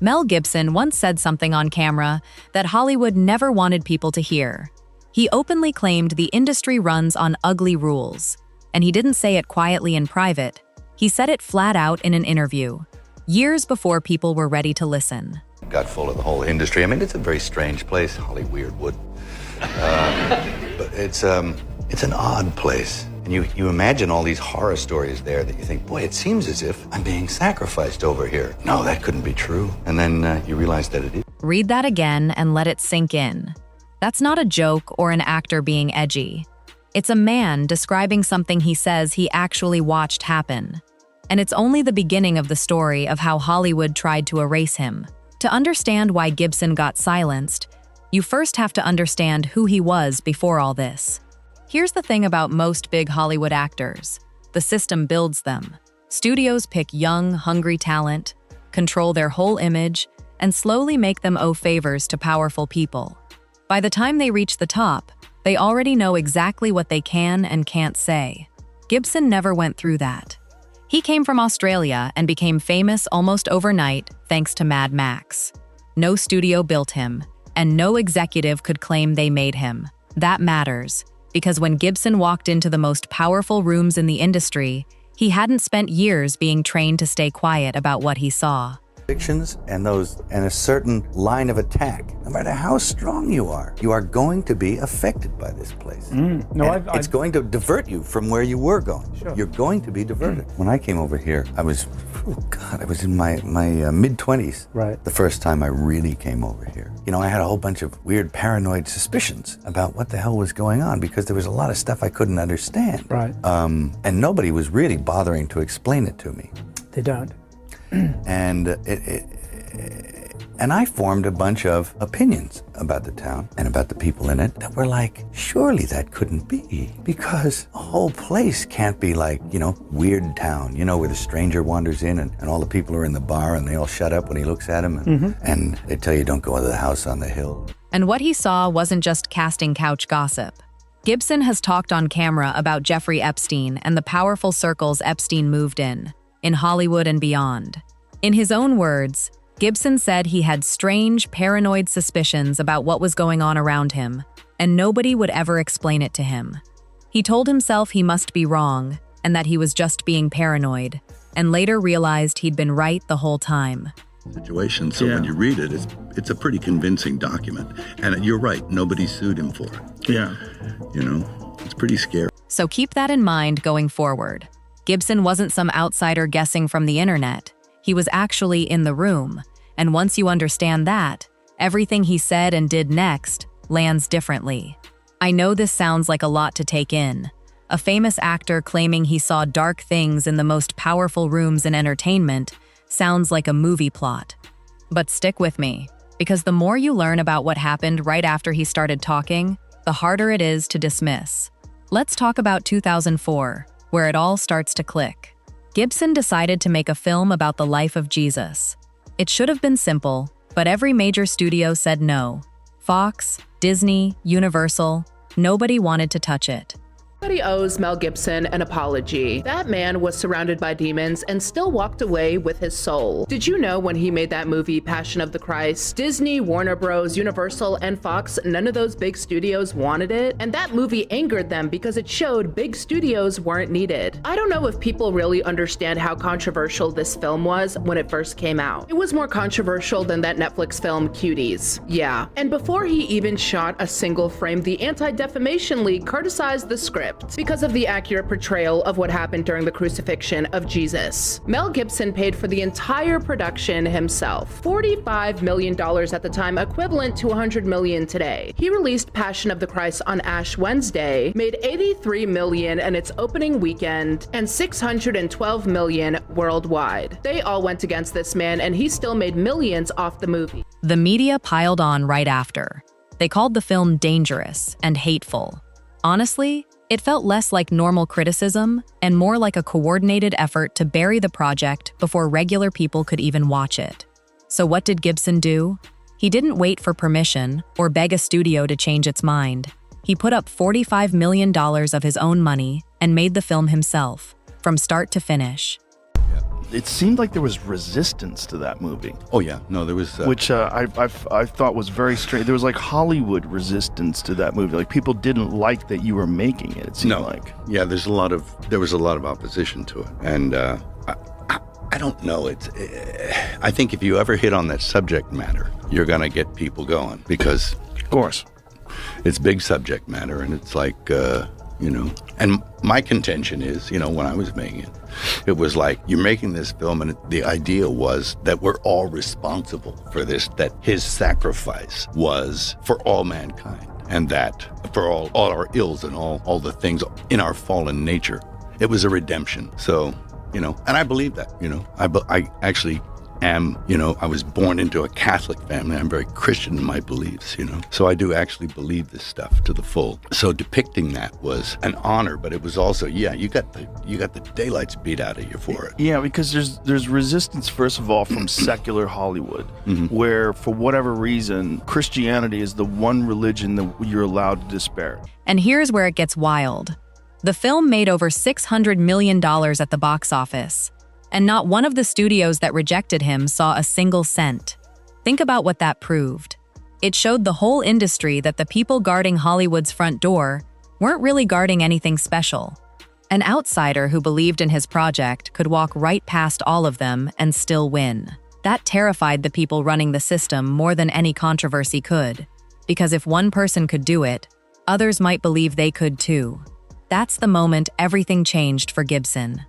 Mel Gibson once said something on camera that Hollywood never wanted people to hear. He openly claimed the industry runs on ugly rules. And he didn't say it quietly in private. He said it flat out in an interview, years before people were ready to listen. Got full of the whole industry. I mean, it's a very strange place, Hollywood. But it's an odd place. And you imagine all these horror stories there that you think, boy, it seems as if I'm being sacrificed over here. No, that couldn't be true. And then you realize that it is. Read that again and let it sink in. That's not a joke or an actor being edgy. It's a man describing something he says he actually watched happen. And it's only the beginning of the story of how Hollywood tried to erase him. To understand why Gibson got silenced, you first have to understand who he was before all this. Here's the thing about most big Hollywood actors. The system builds them. Studios pick young, hungry talent, control their whole image, and slowly make them owe favors to powerful people. By the time they reach the top, they already know exactly what they can and can't say. Gibson never went through that. He came from Australia and became famous almost overnight thanks to Mad Max. No studio built him, and no executive could claim they made him. That matters, because when Gibson walked into the most powerful rooms in the industry, he hadn't spent years being trained to stay quiet about what he saw. Convictions and a certain line of attack. No matter how strong you are going to be affected by this place. It's going to divert you from where you were going. Sure. You're going to be diverted. When I came over here, I was in my mid-20s. Right. The first time I really came over here. You know, I had a whole bunch of weird paranoid suspicions about what the hell was going on because there was a lot of stuff I couldn't understand. Right. And nobody was really bothering to explain it to me. They don't. And I formed a bunch of opinions about the town and about the people in it that were like, surely that couldn't be, because a whole place can't be like, weird town, where the stranger wanders in and all the people are in the bar and they all shut up when he looks at them and they tell you don't go into the house on the hill. And what he saw wasn't just casting couch gossip. Gibson has talked on camera about Jeffrey Epstein and the powerful circles Epstein moved in Hollywood and beyond. In his own words, Gibson said he had strange, paranoid suspicions about what was going on around him, and nobody would ever explain it to him. He told himself he must be wrong, and that he was just being paranoid, and later realized he'd been right the whole time. Situation. So when you read it, it's a pretty convincing document. And you're right, nobody sued him for it. Yeah. It's pretty scary. So keep that in mind going forward. Gibson wasn't some outsider guessing from the internet. He was actually in the room. And once you understand that, everything he said and did next lands differently. I know this sounds like a lot to take in. A famous actor claiming he saw dark things in the most powerful rooms in entertainment sounds like a movie plot. But stick with me, because the more you learn about what happened right after he started talking, the harder it is to dismiss. Let's talk about 2004, where it all starts to click. Gibson decided to make a film about the life of Jesus. It should have been simple, but every major studio said no. Fox, Disney, Universal, nobody wanted to touch it. Everybody owes Mel Gibson an apology. That man was surrounded by demons and still walked away with his soul. Did you know when he made that movie, Passion of the Christ, Disney, Warner Bros., Universal, and Fox, none of those big studios wanted it? And that movie angered them because it showed big studios weren't needed. I don't know if people really understand how controversial this film was when it first came out. It was more controversial than that Netflix film, Cuties. Yeah. And before he even shot a single frame, the Anti-Defamation League criticized the script because of the accurate portrayal of what happened during the crucifixion of Jesus. Mel Gibson paid for the entire production himself, $45 million at the time, equivalent to $100 million today. He released Passion of the Christ on Ash Wednesday, made $83 million in its opening weekend, and $612 million worldwide. They all went against this man, and he still made millions off the movie. The media piled on right after. They called the film dangerous and hateful. Honestly, it felt less like normal criticism and more like a coordinated effort to bury the project before regular people could even watch it. So what did Gibson do? He didn't wait for permission or beg a studio to change its mind. He put up $45 million of his own money and made the film himself, from start to finish. it seemed like there was resistance to that movie. Oh yeah, no, there was Which I thought was very strange. There was like Hollywood resistance to that movie. Like people didn't like that you were making it. It seemed like. Yeah, there was a lot of opposition to it, and I don't know. I think if you ever hit on that subject matter, you're gonna get people going because, of course, it's big subject matter, and it's like And my contention is, when I was making it, it was like you're making this film, and the idea was that we're all responsible for this. That his sacrifice was for all mankind, and that for all our ills and all the things in our fallen nature, it was a redemption. So. And I believe that, I actually am, I was born into a Catholic family. I'm very Christian in my beliefs, So I do actually believe this stuff to the full. So depicting that was an honor, but it was also, you got the daylights beat out of you for it. Yeah, because there's resistance, first of all, from secular Hollywood, where for whatever reason, Christianity is the one religion that you're allowed to disparage. And here's where it gets wild. The film made over $600 million at the box office, and not one of the studios that rejected him saw a single cent. Think about what that proved. It showed the whole industry that the people guarding Hollywood's front door weren't really guarding anything special. An outsider who believed in his project could walk right past all of them and still win. That terrified the people running the system more than any controversy could, because if one person could do it, others might believe they could too. That's the moment everything changed for Gibson.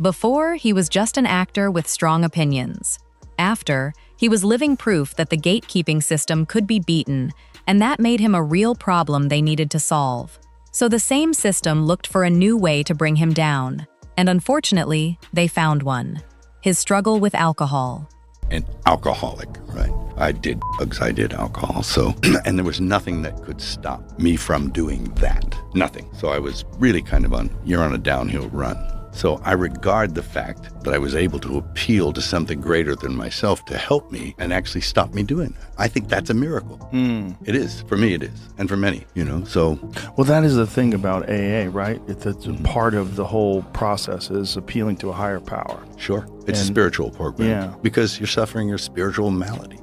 Before, he was just an actor with strong opinions. After, he was living proof that the gatekeeping system could be beaten, and that made him a real problem they needed to solve. So the same system looked for a new way to bring him down, and unfortunately, they found one. His struggle with alcohol. An alcoholic, right? I did drugs, I did alcohol, so, and there was nothing that could stop me from doing that. Nothing. So I was really kind of you're on a downhill run. So I regard the fact that I was able to appeal to something greater than myself to help me and actually stop me doing that. I think that's a miracle. It is. For me, it is. And for many, so. Well, that is the thing about AA, right? It's part of the whole process is appealing to a higher power. Sure. It's a spiritual program. Yeah. Because you're suffering your spiritual malady.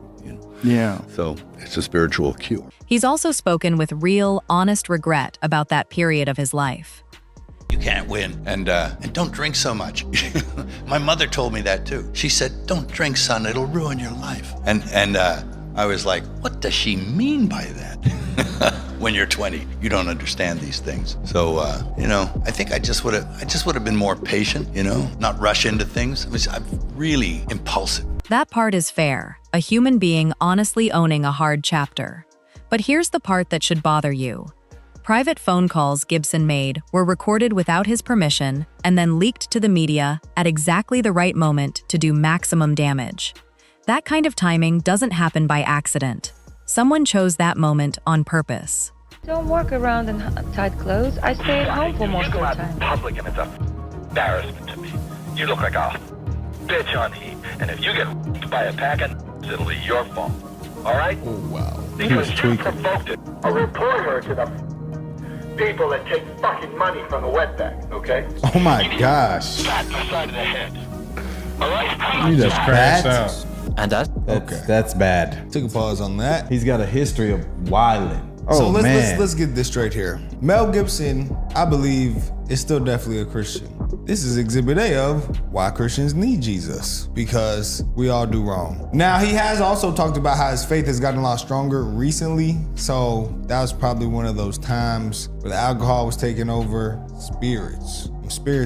Yeah. So it's a spiritual cure. He's also spoken with real, honest regret about that period of his life. You can't win. And don't drink so much. My mother told me that too. She said, don't drink, son, it'll ruin your life. And I was like, what does she mean by that? When you're 20, you don't understand these things. So, I think I just would have been more patient, not rush into things. I'm really impulsive. That part is fair, a human being honestly owning a hard chapter. But here's the part that should bother you. Private phone calls Gibson made were recorded without his permission and then leaked to the media at exactly the right moment to do maximum damage. That kind of timing doesn't happen by accident. Someone chose that moment on purpose. Don't walk around in tight clothes. I stay at home for most of the You go out time. in public and it's an embarrassment to me. You look like a bitch on heat. And if you get by a pack of it'll be your fault. All right? Oh, wow. Because you provoked it. I'll report her to the people that take fucking money from the wetback, okay? Oh my gosh. Slap the side of the head. All right? You just crashed That's- out. And that's bad. Took a pause on that. He's got a history of wilding. So Oh, let's get this straight here. Mel Gibson, I believe, is still definitely a Christian. This is exhibit A of why Christians need Jesus, because we all do wrong. Now, he has also talked about how his faith has gotten a lot stronger recently. So that was probably one of those times where the alcohol was taking over. Spirits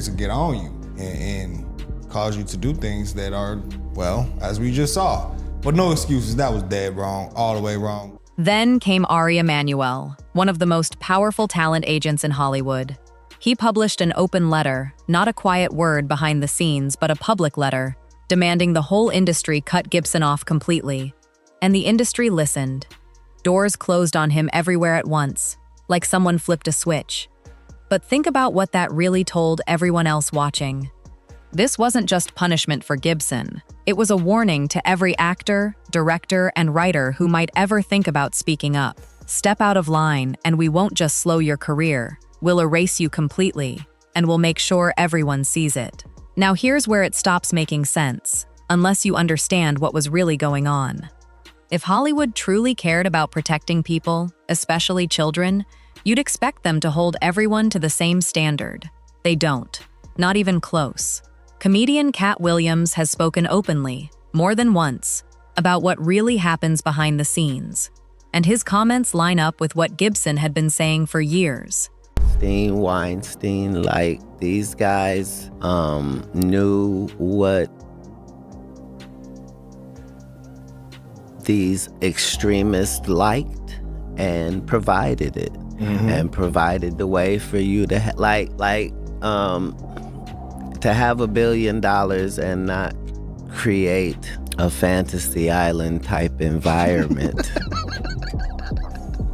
will get on you and cause you to do things that are, well, as we just saw. But no excuses, that was dead wrong, all the way wrong. Then came Ari Emanuel, one of the most powerful talent agents in Hollywood. He published an open letter, not a quiet word behind the scenes, but a public letter, demanding the whole industry cut Gibson off completely. And the industry listened. Doors closed on him everywhere at once, like someone flipped a switch. But think about what that really told everyone else watching. This wasn't just punishment for Gibson. It was a warning to every actor, director, and writer who might ever think about speaking up. Step out of line, and we won't just slow your career. We'll erase you completely, and we'll make sure everyone sees it. Now here's where it stops making sense, unless you understand what was really going on. If Hollywood truly cared about protecting people, especially children, you'd expect them to hold everyone to the same standard. They don't. Not even close. Comedian Cat Williams has spoken openly, more than once, about what really happens behind the scenes. And his comments line up with what Gibson had been saying for years. Weinstein, like, these guys knew what these extremists liked and provided it. And provided the way for you to to have $1 billion and not create a fantasy island type environment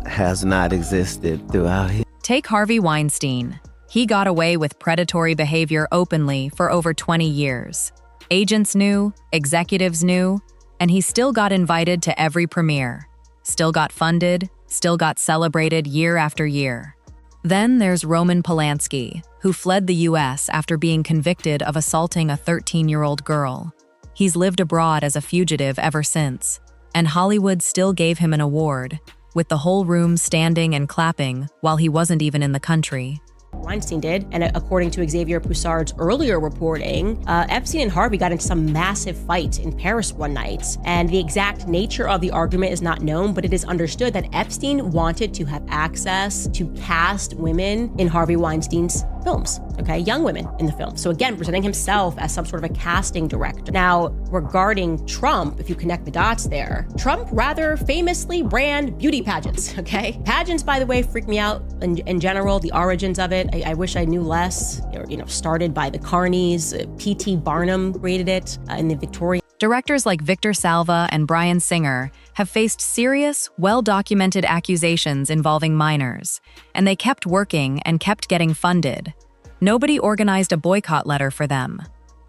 has not existed throughout history. Take Harvey Weinstein. He got away with predatory behavior openly for over 20 years. Agents knew, executives knew, and he still got invited to every premiere. Still got funded, still got celebrated year after year. Then there's Roman Polanski, who fled the US after being convicted of assaulting a 13-year-old girl. He's lived abroad as a fugitive ever since, and Hollywood still gave him an award, with the whole room standing and clapping while he wasn't even in the country. Weinstein did, and according to Xavier Poussard's earlier reporting, Epstein and Harvey got into some massive fight in Paris one night, and the exact nature of the argument is not known, but it is understood that Epstein wanted to have access to cast women in Harvey Weinstein's films, okay? Young women in the film. So again, presenting himself as some sort of a casting director. Now, regarding Trump, if you connect the dots there, Trump rather famously ran beauty pageants, okay? Pageants, by the way, freak me out in general, the origins of it. I wish I knew less. Started by the Carneys. P.T. Barnum created it in the Victorian. Directors like Victor Salva and Bryan Singer have faced serious, well-documented accusations involving minors, and they kept working and kept getting funded. Nobody organized a boycott letter for them.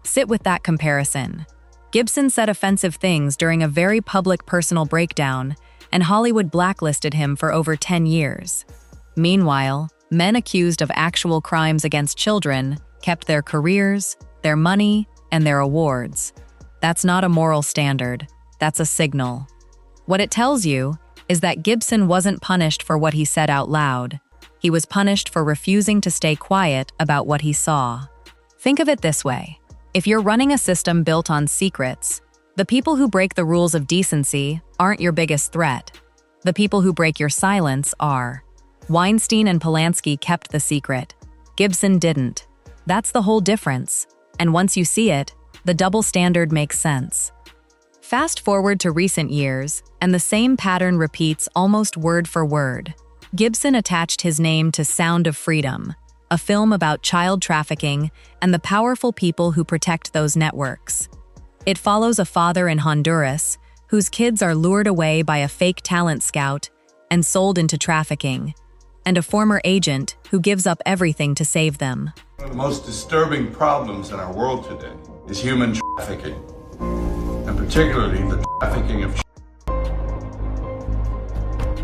Sit with that comparison. Gibson said offensive things during a very public personal breakdown, and Hollywood blacklisted him for over 10 years. Meanwhile, men accused of actual crimes against children kept their careers, their money, and their awards. That's not a moral standard. That's a signal. What it tells you is that Gibson wasn't punished for what he said out loud. He was punished for refusing to stay quiet about what he saw. Think of it this way. If you're running a system built on secrets, the people who break the rules of decency aren't your biggest threat. The people who break your silence are. Weinstein and Polanski kept the secret. Gibson didn't. That's the whole difference. And once you see it, the double standard makes sense. Fast forward to recent years, and the same pattern repeats almost word for word. Gibson attached his name to Sound of Freedom, a film about child trafficking and the powerful people who protect those networks. It follows a father in Honduras whose kids are lured away by a fake talent scout and sold into trafficking, and a former agent who gives up everything to save them. One of the most disturbing problems in our world today is human trafficking, and particularly the trafficking of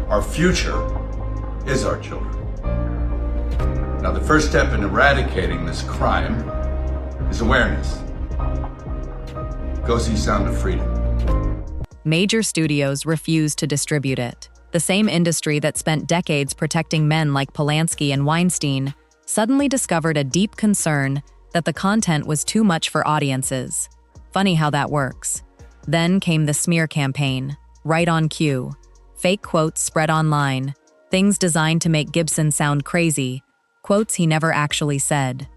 Our future is our children. Now, the first step in eradicating this crime is awareness. Go see Sound of Freedom. Major studios refused to distribute it. The same industry that spent decades protecting men like Polanski and Weinstein suddenly discovered a deep concern that the content was too much for audiences. Funny how that works. Then came the smear campaign, right on cue. Fake quotes spread online, things designed to make Gibson sound crazy, quotes he never actually said.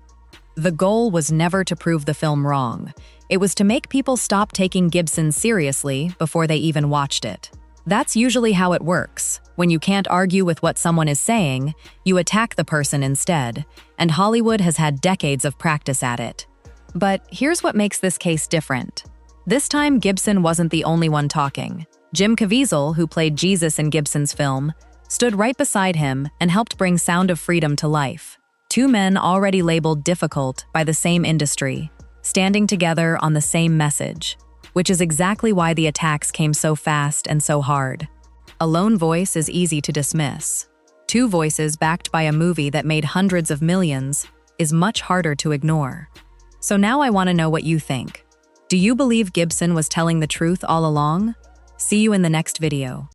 The goal was never to prove the film wrong. It was to make people stop taking Gibson seriously before they even watched it. That's usually how it works. When you can't argue with what someone is saying, you attack the person instead, and Hollywood has had decades of practice at it. But here's what makes this case different. This time, Gibson wasn't the only one talking. Jim Caviezel, who played Jesus in Gibson's film, stood right beside him and helped bring Sound of Freedom to life. Two men already labeled difficult by the same industry, standing together on the same message, which is exactly why the attacks came so fast and so hard. A lone voice is easy to dismiss. Two voices backed by a movie that made hundreds of millions is much harder to ignore. So now I want to know what you think. Do you believe Gibson was telling the truth all along? See you in the next video.